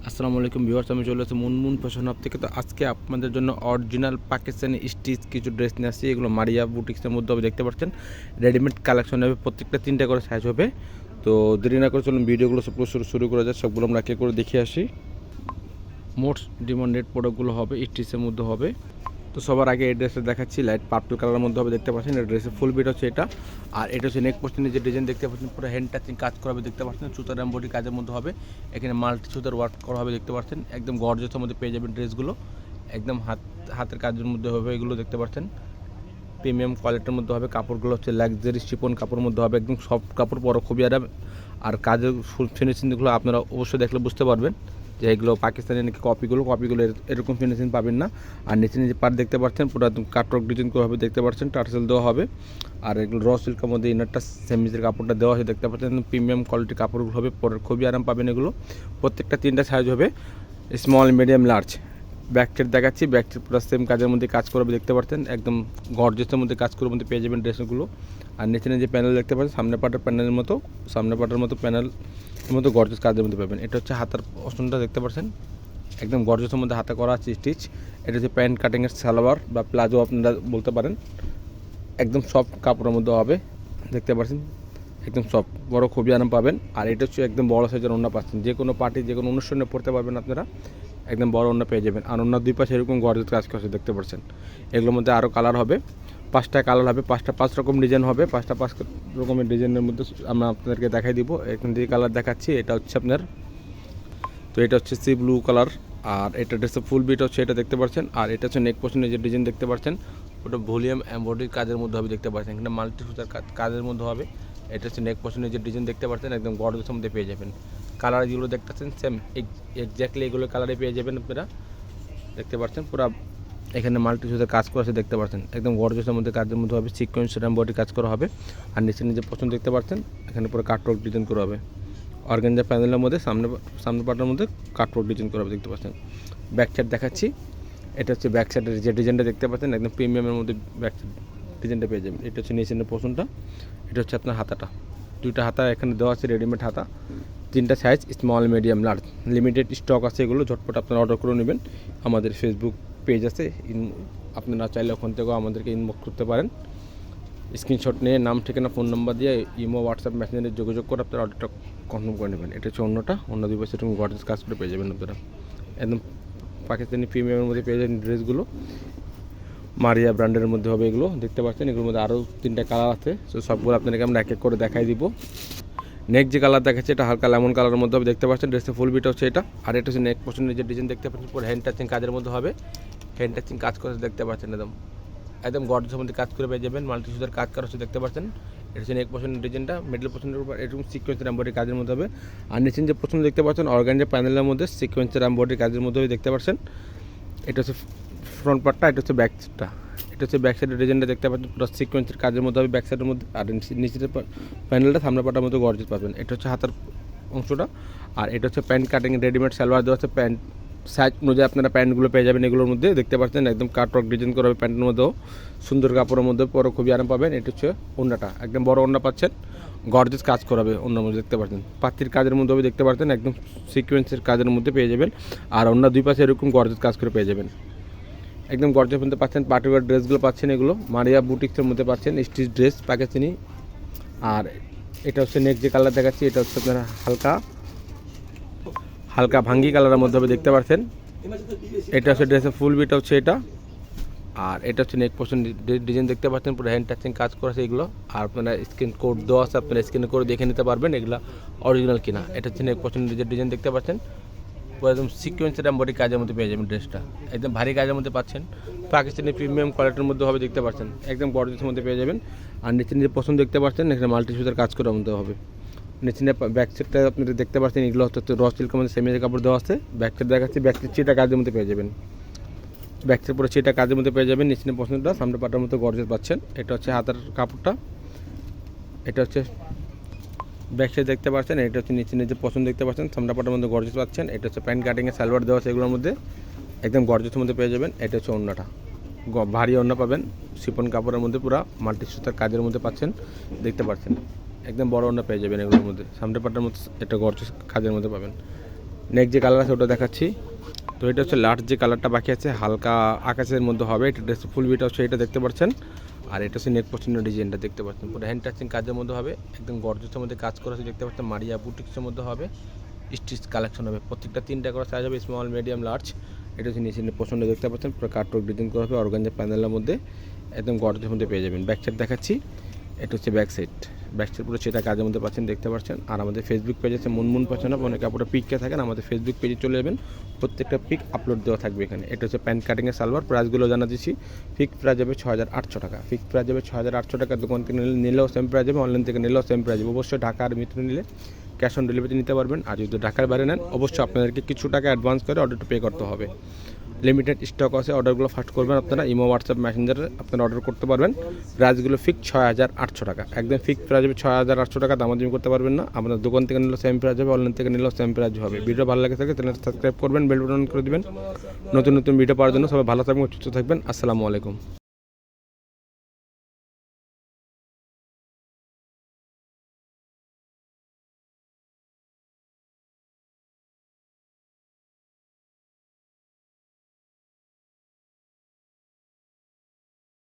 আসসালামু আলাইকুম ভিউয়ার্স, আমি চলে এসেছি মুনমুন ফ্যাশন হাব থেকে। তো আজকে আপনাদের জন্য অরিজিনাল পাকিস্তানি স্টিচ কিছু ড্রেস নিয়ে আসছি। এগুলো মারিয়া বুটিক্সের মধ্যে হবে, দেখতে পাচ্ছেন রেডিমেড কালেকশন হবে, প্রত্যেকটা 3টা করে সাইজ হবে। তো দেরি না করে চলুন ভিডিওগুলো সব শুরু করা যায়। সবগুলো আমরা একে করে দেখে আসি। মোস্ট ডিমান্ডেড প্রোডাক্টগুলো হবে স্টিচের মধ্যে হবে। তো সবার আগে এই ড্রেসটা দেখাচ্ছি, লাইট পার্পল কালারের মধ্যে হবে, দেখতে পাচ্ছেন। এই ড্রেসের ফুল বিট হচ্ছে এটা। আর এটা হচ্ছে নেক পোর্শনে যে ডিজাইন দেখতে পাচ্ছেন, পুরো হ্যান্ড টাচিং কাজ করা হবে, দেখতে পাচ্ছেন। সুতার এমব্রয়ডারি কাজের মধ্যে হবে, এখানে মাল্টি সুতার ওয়ার্ক করা হবে, দেখতে পাচ্ছেন। একদম গর্জিয়াসের মধ্যে পেয়ে যাবেন ড্রেসগুলো, একদম হাতের কাজের মধ্যে হবে এগুলো, দেখতে পাচ্ছেন। প্রিমিয়াম কোয়ালিটির মধ্যে হবে, কাপড়গুলো হচ্ছে লাক্সারি শিপন কাপড়ের মধ্যে হবে, একদম সফট কাপড়, বড় খুবই আরাম। আর কাজের ফুল ফিনিশিংগুলো আপনারা অবশ্যই দেখলে বুঝতে পারবেন যে এগুলো পাকিস্তানি নাকি কপিগুলো এরকম ফিনিশিং পাবেন না। আর নিচে নিচে পার্ট দেখতে পাচ্ছেন, পুরো একদম কাটওয়ার্ক ডিজাইন করা হবে, দেখতে পাচ্ছেন। টার্সেল দেওয়া হবে। আর এগুলো র সিল্কের মধ্যে ইনারটা সেমিজের কাপড়টা দেওয়া আছে, দেখতে পাচ্ছেন। প্রিমিয়াম কোয়ালিটি কাপড়গুলো হবে, পরে খুবই আরাম পাবেন এগুলো। প্রত্যেকটা 3টা সাইজ হবে, small medium large. Back side দেখাচ্ছি, ব্যাক সাইড পুরো সেম কাজের মধ্যে কাজ করবে, দেখতে পাচ্ছেন। একদম গর্জিয়াসের মধ্যে কাজ করবে মধ্যে পেয়ে যাবেন ড্রেসগুলো। আর নিচে যে প্যানেল দেখতে পাচ্ছেন, সামনে পাটের মতো প্যানেল মতো গর্জিয়াস কাজের মধ্যে পাবেন। এটা হচ্ছে হাতার অপশনটা, দেখতে পাচ্ছেন। একদম গর্জিয়াসের মধ্যে হাতে করা আছে স্টিচ। এটা হচ্ছে প্যান্ট কাটিংয়ের সালোয়ার বা প্লাজো আপনারা বলতে পারেন। একদম সফট কাপড়ের মধ্যে হবে, দেখতে পাচ্ছেন। একদম সফট, বড় খুবই আরাম পাবেন। আর এটা হচ্ছে একদম বড় সাইজের ওড়না পাচ্ছেন, যে কোনো পার্টি যে কোনো অনুষ্ঠানে পড়তে পারবেন আপনারা। একদম বড় ওড়না পেয়ে যাবেন। আর ওড়নার দুই পাশে এরকম গর্জিয়াস কাজ করছে, দেখতে পাচ্ছেন। এগুলোর মধ্যে আরও কালার হবে, 5টা কালার হবে, 5 রকম ডিজাইন হবে। 5 রকমের ডিজাইনের মধ্যে আমরা আপনাদেরকে দেখাই দিব। এখান থেকে কালার দেখাচ্ছি। এটা হচ্ছে আপনার, তো এটা হচ্ছে সি ব্লু কালার। আর এটা ড্রেসের ফুল বিট হচ্ছে এটা, দেখতে পাচ্ছেন। আর এটা হচ্ছে নেক পোর্শনে যে ডিজাইন দেখতে পাচ্ছেন, ওটা ভলিউম এমব্রয়ডারি কাজের মধ্যে হবে, দেখতে পাচ্ছেন। এখানে মাল্টি সুতার কাজের মধ্যে হবে। এটা হচ্ছে নেক পোর্শনে যে ডিজাইন দেখতে পাচ্ছেন, একদম গর্জিয়াসের মধ্যে পেয়ে যাবেন। কালার যেগুলো দেখতেছেন সেম এক্স্যাক্টলি এগুলো কালারে পেয়ে যাবেন আপনারা, দেখতে পাচ্ছেন। পুরো এখানে মাল্টি সুতার কাজ করা আছে, দেখতে পাচ্ছেন। একদম গর্জিয়াসের মধ্যে কাজের মধ্যে হবে, সিকোয়েন্সের এমব্রয়ডারি কাজ করা হবে। আর নিচে নিজে পছন্দ দেখতে পাচ্ছেন, এখানে পুরো কাটওয়ার্ক ডিজাইন করা হবে। অর্গানজা প্যানেলের মধ্যে সামনে পাটার মধ্যে কাটওয়ার্ক ডিজাইন করা হবে, দেখতে পাচ্ছেন। ব্যাক সাইড দেখাচ্ছি। এটা হচ্ছে ব্যাক সাইডের যে ডিজাইনটা দেখতে পাচ্ছেন, একদম প্রিমিয়ামের মধ্যে ব্যাক ডিজাইনটা পেয়ে যাবেন। এটা হচ্ছে নিচের পোর্শনটা। এটা হচ্ছে আপনার হাতাটা, 2টা হাতা এখানে দেওয়া আছে, রেডিমেড হাতা। 3টা size, small medium large. Limited stock আছে এগুলো, ঝটপট আপনারা অর্ডার করে নেবেন। আমাদের ফেসবুক পেজ আছে, আপনারা চাইলে ওখান থেকেও আমাদেরকে ইনবক্স করতে পারেন। স্ক্রিনশট নিয়ে নাম, ঠিকানা, ফোন নাম্বার দিয়ে ইমো, হোয়াটসঅ্যাপ, মেসেঞ্জারে যোগাযোগ করে আপনারা অর্ডারটা কনফার্ম করে নেবেন। এটা হচ্ছে অন্য দুই পাশে এরকম গর্জিয়াস কাজ করে পেয়ে যাবেন আপনারা। একদম পাকিস্তানি প্রিমিয়ামের মধ্যে পেয়ে যাবেন ড্রেসগুলো। মারিয়া ব্র্যান্ডের মধ্যে হবে এগুলো, দেখতে পাচ্ছেন। এগুলোর মধ্যে আরও 3টা কালার আছে, তো সবগুলো আপনাদেরকে আমরা এক এক করে দেখাই দিব। নেক যে কালার দেখাচ্ছে, এটা হালকা লেমন কালারের মধ্যে হবে, দেখতে পাচ্ছেন। ড্রেসের ফুল বিট হচ্ছে এটা। আর এটা হচ্ছে নেক পোর্শনের যে ডিজাইন দেখতে পাচ্ছেন, পুরো হ্যান্ড টাচিং কাজের মধ্যে হবে। হ্যান্ড টাচিং কাজ করে, দেখতে পাচ্ছেন। একদম গর্জিয়াসের মধ্যে কাজ করে পেয়ে যাবেন। মাল্টি সুতার কাজ করা হচ্ছে, দেখতে পাচ্ছেন। এটা হচ্ছে নেক পোর্শনের ডিজাইনটা, মিডল পোর্শনের উপর এরকম সিকোয়েন্সের এমব্রয়ডারি কাজের মধ্যে হবে। আর নিচে যে পোর্শন দেখতে পাচ্ছেন, অর্গানজা প্যানেলের মধ্যে সিকোয়েন্সের এমব্রয়ডারি কাজের মধ্যে হবে, দেখতে পাচ্ছেন। এটা হচ্ছে ফ্রন্ট পার্টটা, এটা হচ্ছে ব্যাক সাইডটা। এটা হচ্ছে ব্যাক সাইডের ডিজাইনটা, দেখতে পাচ্ছেন। পুরো সিকোয়েন্সের কাজের মধ্যে হবে ব্যাক সাইডের মধ্যে। আর নিচের প্যানেলটা সামনে পাটার মধ্যে গর্জিয়াস পাবেন। এটা হচ্ছে হাতার অংশটা। আর এটা হচ্ছে প্যান্ট কাটিং, রেডিমেড সালোয়ার দেওয়া আছে। প্যান্ট সাইজ অনুযায়ী আপনারা প্যান্টগুলো পেয়ে যাবেন এগুলোর মধ্যে, দেখতে পাচ্ছেন। একদম কাটওয়ার্ক ডিজাইন করা হবে প্যান্টের মধ্যেও, সুন্দর কাপড়ের মধ্যে, পরে খুবই আরাম পাবেন। এটা হচ্ছে ওড়নাটা, একদম বড় ওড়না পাচ্ছেন, গর্জিয়াস কাজ করাবে ওড়নার মধ্যে, দেখতে পাচ্ছেন। পাত্তির কাজের মধ্যে হবে, দেখতে পাচ্ছেন। একদম সিকোয়েন্সের কাজের মধ্যে পেয়ে যাবেন। আর ওড়নার দুই পাশে এরকম গর্জিয়াস কাজ করে পেয়ে যাবেন। একদম গর্জিয়াস মধ্যে পাচ্ছেন। পার্টিওয়ার ড্রেসগুলো পাচ্ছেন, এগুলো মারিয়া বুটিক্সের মধ্যে পাচ্ছেন, স্টিচ ড্রেস পাকিস্তানি। আর এটা হচ্ছে নেক্সট যে কালার দেখাচ্ছি, এটা হচ্ছে আপনার হালকা ভাঙ্গি কালারের মধ্যে হবে, দেখতে পাচ্ছেন। এটা হচ্ছে ড্রেসের ফুল বিট হচ্ছে এটা। আর এটা হচ্ছে নেক পোর্শন ডিজাইন, দেখতে পাচ্ছেন। পুরো হ্যান্ড টাচিং কাজ করেছে এগুলো। আর আপনারা স্ক্রিন কোড দেওয়া আছে, আপনারা স্ক্রিনে করে দেখে নিতে পারবেন এগুলো অরিজিনাল কিনা। এটা হচ্ছে নেক পোর্শন ডিজাইন, দেখতে পাচ্ছেন। পুরো একদম সিকোয়েন্সের এমব্রয়ডারি কাজের মধ্যে পেয়ে যাবেন ড্রেসটা, একদম ভারী কাজের মধ্যে পাচ্ছেন। পাকিস্তানি প্রিমিয়াম কোয়ালিটির মধ্যে হবে, দেখতে পাচ্ছেন। একদম গর্জিয়াসের মধ্যে পেয়ে যাবেন। আর নিচে নিজে পছন্দ দেখতে পাচ্ছেন, এখানে মাল্টি সুতার কাজ করার মধ্যে হবে। নিচে ব্যাক সাইডটা আপনারা দেখতে পাচ্ছেন, এগুলো হচ্ছে র সিল্কের মধ্যে সেমিজের কাপড় দেওয়া আছে। ব্যাক সাইড দেখাচ্ছি, ব্যাক সাইড চিটা কাজের মধ্যে পেয়ে যাবেন। ব্যাক সাইড পুরো চিটা কাজের মধ্যে পেয়ে যাবেন। নিচে পছন্দটা সামনে পাটার মতো গর্জিয়াস পাচ্ছেন। এটা হচ্ছে হাতার কাপড়টা। এটা হচ্ছে ব্যাক সাইড দেখতে পাচ্ছেন। এটা হচ্ছে নিচে পছন্দ দেখতে পাচ্ছেন, সামনে পাটার মধ্যে গর্জিয়াস পাচ্ছেন। এটা হচ্ছে প্যান্ট কাটিংয়ে সালোয়ার দেওয়া আছে এগুলোর মধ্যে, একদম গর্জিয়াসের মধ্যে পেয়ে যাবেন। এটা হচ্ছে ওড়নাটা, ভারী ওড়না পাবেন, শিফন কাপড়ের মধ্যে পুরো মাল্টি সুতার কাজের মধ্যে পাচ্ছেন, দেখতে পাচ্ছেন। একদম বড় ওড়না পেয়ে যাবেন এগুলোর মধ্যে, সামনে পাটার মধ্যে এটা গর্জিয়াস কাজের মধ্যে পাবেন। নেক্সট যে কালার আছে ওটা দেখাচ্ছি। তো এটা হচ্ছে লাস্ট যে কালারটা বাকি আছে, হালকা আকাশের মধ্যে হবে। এটা ড্রেস ফুল বিটা হচ্ছে, এটা দেখতে পাচ্ছেন। আর এটা হচ্ছে নেক পছন্দের ডিজাইনটা দেখতে পাচ্ছেন, পুরো হ্যান্ড টাচিং কাজের মধ্যে হবে, একদম গর্জেসের মধ্যে কাজ করা আছে দেখতে পাচ্ছেন। মারিয়া বুটিক্সের মধ্যে হবে, স্টিচ কালেকশন হবে, প্রত্যেকটা 3টা করে সাইজ হবে, স্মল মিডিয়াম লার্জ। এটা হচ্ছে নিচে পছন্দ দেখতে পাচ্ছেন, পুরো কাটওয়ার্ক ডিজাইন করা হবে অর্গানজা প্যানেলের মধ্যে, একদম গর্জের মধ্যে পেয়ে যাবেন। ব্যাক সাইড দেখাচ্ছি, এটা হচ্ছে ব্যাক সাইড পুরো সেটা কাজের মধ্যে পাচ্ছেন দেখতে পাচ্ছেন। আর আমাদের ফেসবুক পেজ আছে মুনমুন ফ্যাশন হাব, অনেকে আপনারা পিককে থাকেন, আমাদের ফেসবুক পেজে চলে যাবেন, প্রত্যেকটা পিক আপলোড দেওয়া থাকবে এখানে। এটা হচ্ছে প্যান্ট কাটিংয়ের সালোয়ার, প্রাইসগুলো জানা দিচ্ছি। ফিক্স প্রাইস যাবে 6,800 টাকা, ফিক্স প্রাইস যাবে 6,800 টাকা। দোকান থেকে নিলেও সেম প্রাইস যাবে, অনলাইন থেকে নিলেও সেম প্রাইস যাবে। অবশ্যই ঢাকা আর ভিতরে নিলে ক্যাশ অন ডেলিভারি নিতে পারবেন, আর যদি ঢাকার বাইরে নেন অবশ্যই আপনাদেরকে কিছু টাকা অ্যাডভান্স করে অর্ডারটা পে করতে হবে। লিমিটেড স্টক আছে, অর্ডারগুলো ফাস্ট করবেন আপনারা, ইমো হোয়াটসঅ্যাপ মেসেঞ্জারে আপনারা অর্ডার করতে পারবেন। প্রাইসগুলো ফিক্স 6,800 টাকা, একদম ফিক্স প্রাইস হবে 6,800 টাকা, দামাদামি করতে পারবেন না। আপনার দোকান থেকে নিলেও সেম প্রাইস হবে, অনলাইন থেকে নিলেও সেম প্রাইস হবে। ভিডিও ভালো লাগে থাকে তাহলে সাবস্ক্রাইব করবেন, বেল বাটন অন করে দেবেন। নতুন নতুন ভিডিও পাওয়ার জন্য সবাই ভালো থাকবেন, সুস্থ থাকবেন। আসসালামু আলাইকুম।